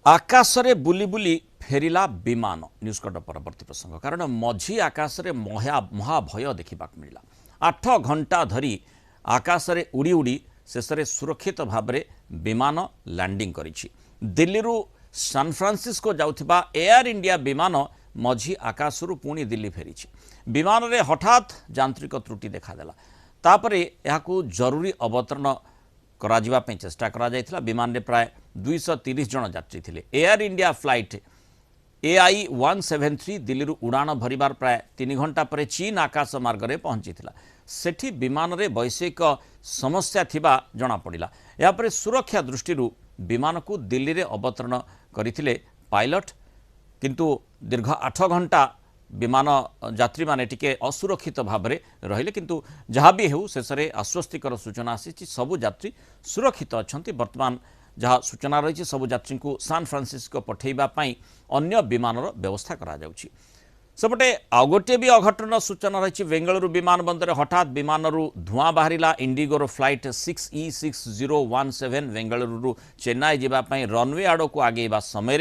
आकाशरे बुली बुली फेरिला विमान news cut परवर्ती प्रसंग कारण मझी आकाशरे महाभय देखा मिला 8 घंटा धरी आकाशरे उड़ी उड़ी शेष सुरक्षित भाव में विमान landing करिछि। Delhi San Francisco जाउथिबा air India विमान मझी आकाशरू पुणी दिल्ली फेरी विमान रे हठात यांत्रिक त्रुटि देखादेला तापरे याकू जरूरी अवतरण कराजिबा पे चेष्टा करा जायथिला। विमान रे प्राय 230 जन यात्री थिले। Air India flight AI 173 Delhi उड़ाण भरिबार प्राय 3 घंटा पर चीन आकाश मार्ग में पहुंची सेठी विमान रे वैषयिक समस्या थिबा जना पड़िला। या पर सुरक्षा दृष्टि विमान को दिल्ली रे अवतरण करथिले पायलट किंतु दीर्घ 8 घंटा विमान यात्री माने टिके असुरक्षित भाव में रहिले किंतु जहाँ भी हेउ शेष में आश्वस्तिकर सूचना आसी सबु यात्री सुरक्षित अच्छा। वर्तमान जहाँ सूचना रही सबु यात्री को सान फ्रांसिस्को पठेबा पई अन्य विमानर व्यवस्था करा जाउछि। सेपटे आउ गोटे भी अघटन सूचना रही बेंगलुरु विमान बंदर हठात विमान धुआं बाहरिला। इंडिगोर फ्लाइट 6E6017 बेंगलुरु चेन्नई जावाई रनवे आड़ को आगेवा समय